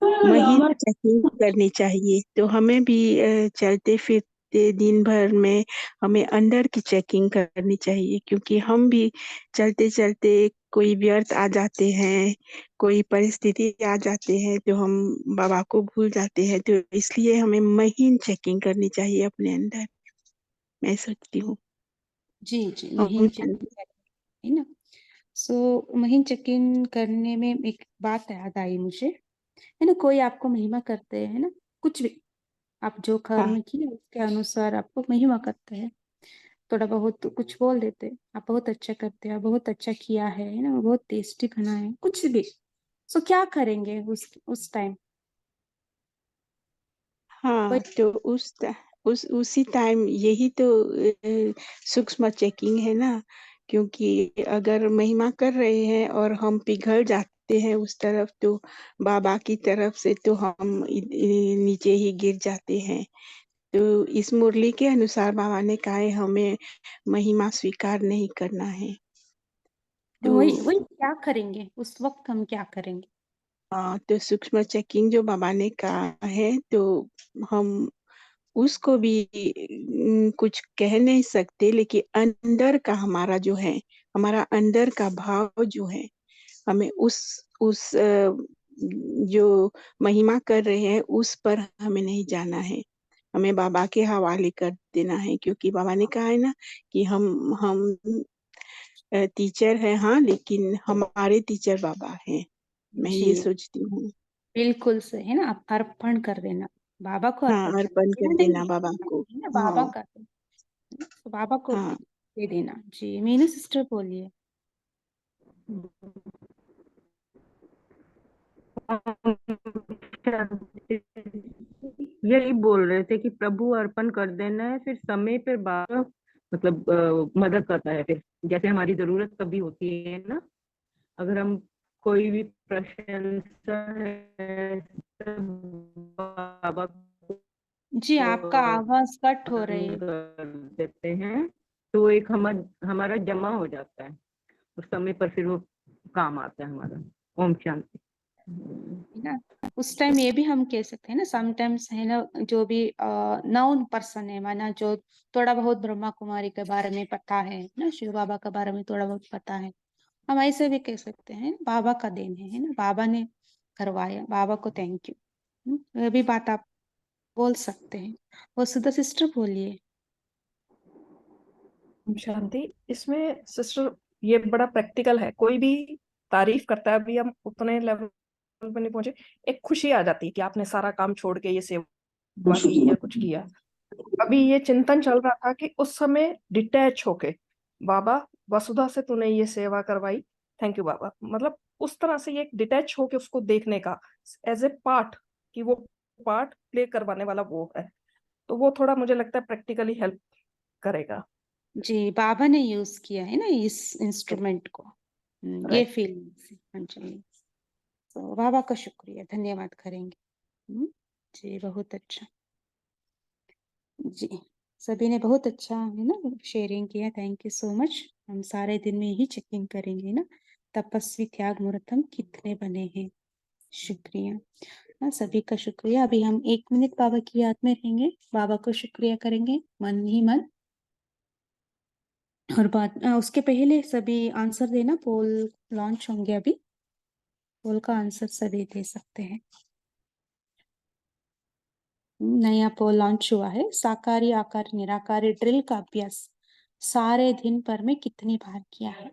महीना चेकिंग करनी चाहिए, तो हमें भी चलते फिरते दिन भर में हमें अंडर की चेकिंग करनी चाहिए, क्योंकि हम भी चलते चलते कोई व्यर्थ आ जाते हैं, कोई परिस्थिति आ जाते हैं तो हम बाबा को भूल जाते हैं। तो इसलिए हमें महीन चेकिंग करनी चाहिए अपने अंदर, मैं सोचती हूँ। जी जी, ओम महीन शांति। चेकिंग है ना। सो महीन चेकिंग करने में एक बात याद आई मुझे। है ना, कोई आपको महिमा करते हैं ना, कुछ भी आप जो कर्म हाँ किए उसके अनुसार आपको महिमा करते हैं, थोड़ा बहुत कुछ बोल देते, आप बहुत अच्छा करते हैं, बहुत अच्छा किया है ना, बहुत टेस्टी बना है, कुछ भी। सो क्या करेंगे उस टाइम? हाँ, तो उसी टाइम यही तो सूक्ष्म चेकिंग है ना, क्योंकि अगर महिमा कर रहे हैं और हम पिघल जाते हैं उस तरफ, तो बाबा की तरफ से तो हम नीचे ही गिर जाते हैं। तो इस मुरली के अनुसार बाबा ने कहा है हमें महिमा स्वीकार नहीं करना है। तो वही वही क्या करेंगे उस वक्त, हम क्या करेंगे? तो सूक्ष्म चेकिंग जो बाबा ने कहा है, तो हम उसको भी कुछ कह नहीं सकते, लेकिन अंदर का हमारा जो है, हमारा अंदर का भाव जो है, हमें उस जो महिमा कर रहे हैं उस पर हमें नहीं जाना है, हमें बाबा के हवाले कर देना है, क्योंकि बाबा ने कहा है ना कि हम टीचर है, हाँ, लेकिन हमारे टीचर बाबा हैं। मैं जी ये सोचती हूँ। बिल्कुल से है ना, आप अर्पण कर देना, बाबा को हाँ, अर्पण कर अर्पण देना, कर नहीं देना बाबा को। है ना, बाबा हाँ का तो बाबा को हाँ। दे देना। जी मीनू सिस्टर बोलिए। यही बोल रहे थे कि प्रभु अर्पण कर देना है, फिर समय पे बाबा मतलब मदद करता है। फिर जैसे हमारी जरूरत कभी होती है ना, अगर हम कोई भी प्रशंसा है तब बाबा जी को आपका आवाज कट हो रही अर्पण है। कर देते हैं, तो एक हमारा जमा हो जाता है, उस समय पर फिर वो काम आता है हमारा। ओम शांति। है ना, उस टाइम ये भी हम कह सकते हैं ना, समटाइम्स है ना, जो भी नाउन पर्सन है, माना जो थोड़ा बहुत ब्रह्मा कुमारी के बारे में पता है ना, शिव बाबा के बारे में थोड़ा बहुत पता है, हम ऐसे भी कह सकते हैं बाबा का देन है ना, बाबा ने करवाया, बाबा को थैंक यू, ये भी बात आप बोल सकते हैं। वो सुधा सिस्टर बोलिए। शांति, इसमें सिस्टर ये बड़ा प्रैक्टिकल है, कोई भी तारीफ करता है, अभी हम उतने लेवल पे नहीं पहुंचे, एक खुशी आ जाती है कि आपने सारा काम छोड़ के ये सेवा की या कुछ किया। अभी ये चिंतन चल रहा था कि उस समय डिटैच होके, बाबा वसुधा से तूने ये सेवा करवाई, थैंक यू बाबा, मतलब उस तरह से ये एक डिटैच होके उसको देखने का एज ए पार्ट, कि वो पार्ट प्ले करवाने वाला वो है, तो वो थोड़ा मुझे लगता है प्रैक्टिकली हेल्प करेगा। जी बाबा ने यूज किया है ना इस इंस्ट्रूमेंट को, ये राइट। फीलिंग से। हाँ जी, तो बाबा का शुक्रिया, धन्यवाद करेंगे। जी बहुत अच्छा। जी सभी ने बहुत अच्छा है ना शेयरिंग किया, थैंक यू सो मच। हम सारे दिन में यही चेकिंग करेंगे ना, तपस्वी त्याग मुहूर्तम कितने बने हैं। शुक्रिया ना, सभी का शुक्रिया। अभी हम 1 मिनट बाबा की याद में रहेंगे, बाबा को शुक्रिया करेंगे मन ही मन। और बात उसके पहले सभी आंसर देना, पोल लॉन्च होंगे अभी, पोल का आंसर सभी दे सकते हैं। नया पोल लॉन्च हुआ है, साकारी आकार निराकारी ड्रिल का अभ्यास सारे दिन पर में कितनी बार किया है।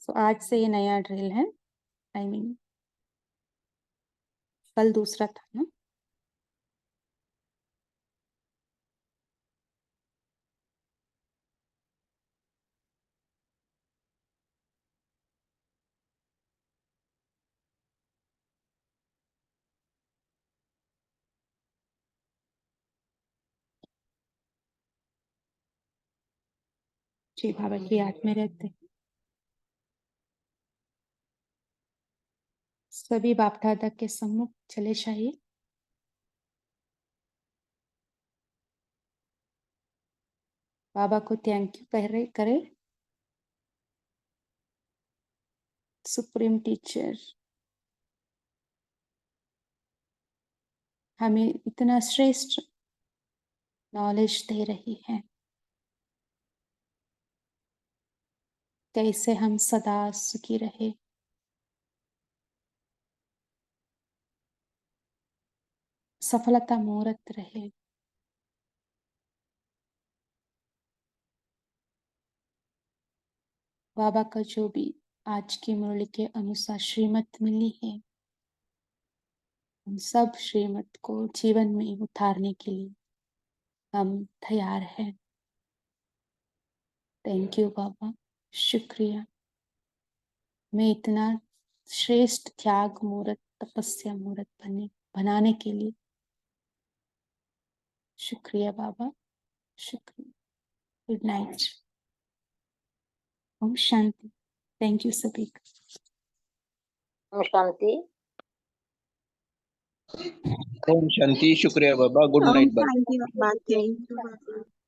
तो आज से ये नया ड्रिल है, आई मीन कल दूसरा था ना। जी बाबा की याद में रहते हैं। सभी बाप दादा के सम्मुख चले जाइए। बाबा को थैंक यू कह रहे करे, सुप्रीम टीचर हमें इतना श्रेष्ठ नॉलेज दे रही है, कैसे हम सदा सुखी रहे। सफलता मुहूर्त रहे। बाबा का जो भी आज की मुरली के अनुसार श्रीमत मिली है, हम सब श्रीमत को जीवन में उतारने के लिए हम तैयार हैं। थैंक यू बाबा, शुक्रिया। मैं इतना श्रेष्ठ त्याग मूर्त, तपस्या मूर्त बनाने के लिए शुक्रिया बाबा, शुक्रिया। गुड नाइट, ओम शांति। थैंक यू सभी का। ओम शांति। ओम शांति। शुक्रिया बाबा। गुड ओम नाइट बाबा। शांति बाबा, थैंक यू बाबा।